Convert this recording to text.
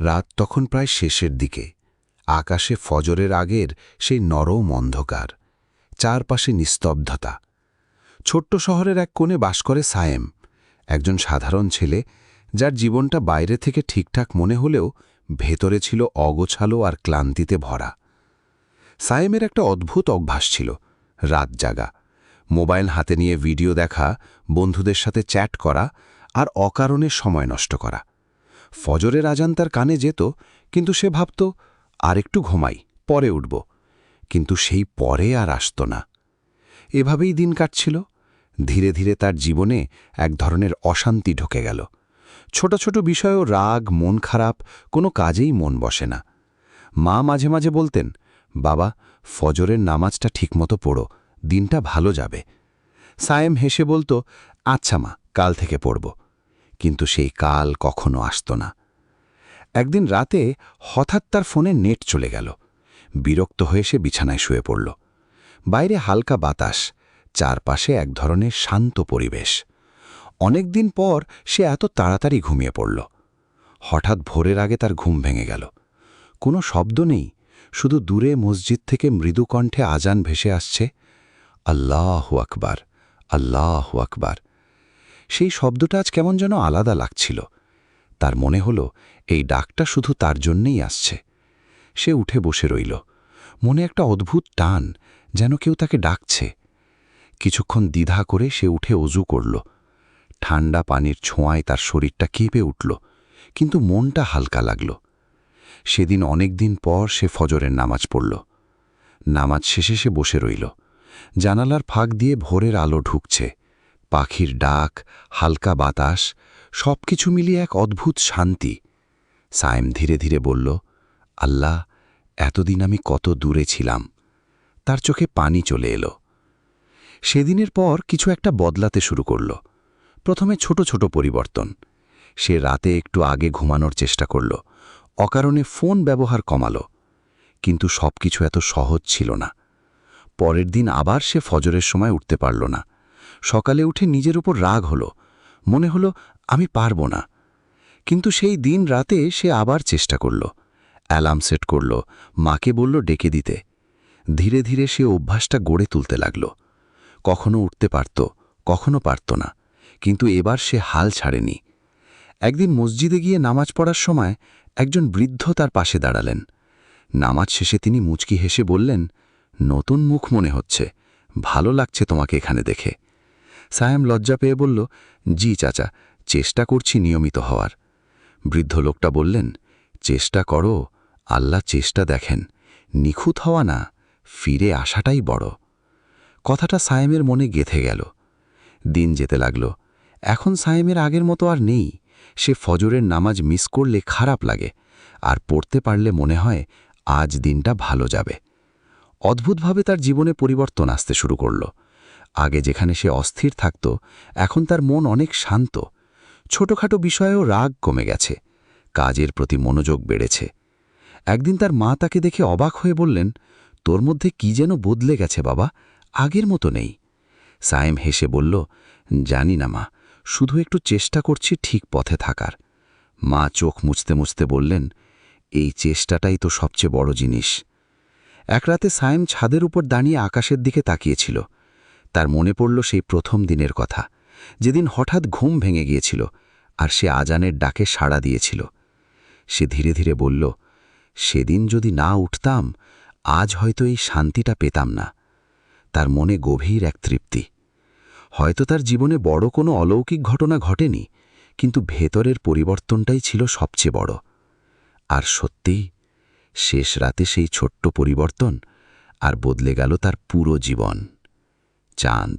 রাত তখন প্রায় শেষের দিকে। আকাশে ফজরের আগের সেই নরম অন্ধকার, চারপাশে নিস্তব্ধতা। ছোট্ট শহরের এক কোণে বাস করে সায়েম, একজন সাধারণ ছেলে যার জীবনটা বাইরে থেকে ঠিকঠাক মনে হলেও ভেতরে ছিল অগোছালো আর ক্লান্তিতে ভরা। সায়েমের একটা অদ্ভুত অভ্যাস ছিল, রাত জাগা, মোবাইল হাতে নিয়ে ভিডিও দেখা, বন্ধুদের সাথে চ্যাট করা আর অকারণে সময় নষ্ট করা। ফজরের আজান তার কানে যেত, কিন্তু সে ভাবত আর একটু ঘুমাই, পরে উঠব। কিন্তু সেই পরে আর আসত না। এভাবেই দিন কাটছিল। ধীরে ধীরে তার জীবনে এক ধরনের অশান্তি ঢুকে গেল। ছোট ছোট বিষয়েও রাগ, মন খারাপ, কোনো কাজেই মন বসে না। মা মাঝে মাঝে বলতেন, বাবা, ফজরের নামাজটা ঠিকমতো পড়ো, দিনটা ভালো যাবে। সায়েম হেসে বলতো, আচ্ছা মা, কাল থেকে পড়ব। কিন্তু সেই কাল কখনো আসত না। একদিন রাতে হঠাৎ তার ফোনে নেট চলে গেল। বিরক্ত হয়ে সে বিছানায় শুয়ে পড়ল। বাইরে হালকা বাতাস, চারপাশে এক ধরনের শান্ত পরিবেশ। অনেকদিন পর সে এত তাড়াতাড়ি ঘুমিয়ে পড়ল। হঠাৎ ভোরের আগে তার ঘুম ভেঙে গেল। কোনো শব্দ নেই, শুধু দূরে মসজিদ থেকে মৃদু কণ্ঠে আজান ভেসে আসছে, আল্লাহু আকবার, আল্লাহু আকবার। সেই শব্দটা আজ কেমন যেন আলাদা লাগছিল। তার মনে হলো এই ডাকটা শুধু তার জন্যেই আসছে। সে উঠে বসে রইল, মনে একটা অদ্ভুত টান, যেন কেউ তাকে ডাকছে। কিছুক্ষণ দ্বিধা করে সে উঠে অজু করল। ঠান্ডা পানির ছোঁয়ায় তার শরীরটা কেঁপে উঠল, কিন্তু মনটা হালকা লাগল। সেদিন অনেক দিন পর সে ফজরের নামাজ পড়ল। নামাজ শেষে সে বসে রইল। জানালার ফাঁক দিয়ে ভোরের আলো ঢুকছে, পাখির ডাক, হালকা বাতাস, সবকিছু মিলিয়ে এক অদ্ভুত শান্তি। সায়েম ধীরে ধীরে বলল, আল্লাহ, এতদিন আমি কত দূরে ছিলাম। তার চোখে পানি চলে এলো। সেদিনের পর কিছু একটা বদলাতে শুরু করল। প্রথমে ছোট ছোট পরিবর্তন। সে রাতে একটু আগে ঘুমানোর চেষ্টা করল, অকারণে ফোন ব্যবহার কমালো। কিন্তু সবকিছু এত সহজ ছিল না। পরের দিন আবার সে ফজরের সময় উঠতে পারল না। সকালে উঠে নিজের উপর রাগ হলো, মনে হলো আমি পারব না। কিন্তু সেই দিন রাতে সে আবার চেষ্টা করল, অ্যালার্ম সেট করল, মাকে বলল ডেকে দিতে। ধীরে ধীরে সে অভ্যাসটা গড়ে তুলতে লাগল। কখনো উঠতে পারত, কখনো পারত না, কিন্তু এবার সে হাল ছাড়েনি। একদিন মসজিদে গিয়ে নামাজ পড়ার সময় একজন বৃদ্ধ তার পাশে দাঁড়ালেন। নামাজ শেষে তিনি মুচকি হেসে বললেন, নতুন মুখ মনে হচ্ছে, ভালো লাগছে তোমাকে এখানে দেখে। সায়েম লজ্জা পেয়ে বলল, জি চাচা, চেষ্টা করছি নিয়মিত হওয়ার। বৃদ্ধ লোকটা বললেন, চেষ্টা করো, আল্লাহ চেষ্টা দেখেন, নিখুঁত হওয়া না, ফিরে আসাটাই বড়। কথাটা সায়েমের মনে গেঁথে গেল। দিন যেতে লাগল। এখন সায়েমের আগের মতো আর নেই। সে ফজরের নামাজ মিস করলে খারাপ লাগে, আর পড়তে পারলে মনে হয় আজ দিনটা ভালো যাবে। অদ্ভুতভাবে তার জীবনে পরিবর্তন আসতে শুরু করল। আগে যেখানে সে অস্থির থাকত, এখন তার মন অনেক শান্ত। ছোটখাটো বিষয়েও রাগ কমে গেছে, কাজের প্রতি মনোযোগ বেড়েছে। একদিন তার মা তাকে দেখে অবাক হয়ে বললেন, তোর মধ্যে কি যেন বদলে গেছে বাবা, আগের মতো নেই। সায়েম হেসে বলল, জানি না মা, শুধু একটু চেষ্টা করছি ঠিক পথে থাকার। মা চোখ মুছতে মুছতে বললেন, এই চেষ্টাটাই তো সবচেয়ে বড় জিনিস। এক রাতে সায়েম ছাদের উপর দাঁড়িয়ে আকাশের দিকে তাকিয়েছিল। তার মনে পড়ল সেই প্রথম দিনের কথা, যেদিন হঠাৎ ঘুম ভেঙে গিয়েছিল আর সে আজানের ডাকে সাড়া দিয়েছিল। সে ধীরে ধীরে বলল, সেদিন যদি না উঠতাম, আজ হয়তো এই শান্তিটা পেতাম না। তার মনে গভীর এক তৃপ্তি। হয়তো তার জীবনে বড় কোনো অলৌকিক ঘটনা ঘটেনি, কিন্তু ভেতরের পরিবর্তনটাই ছিল সবচেয়ে বড়। আর সত্যিই, শেষ রাতে সেই ছোট্ট পরিবর্তন আর বদলে গেল তার পুরো জীবন। চাঁদ।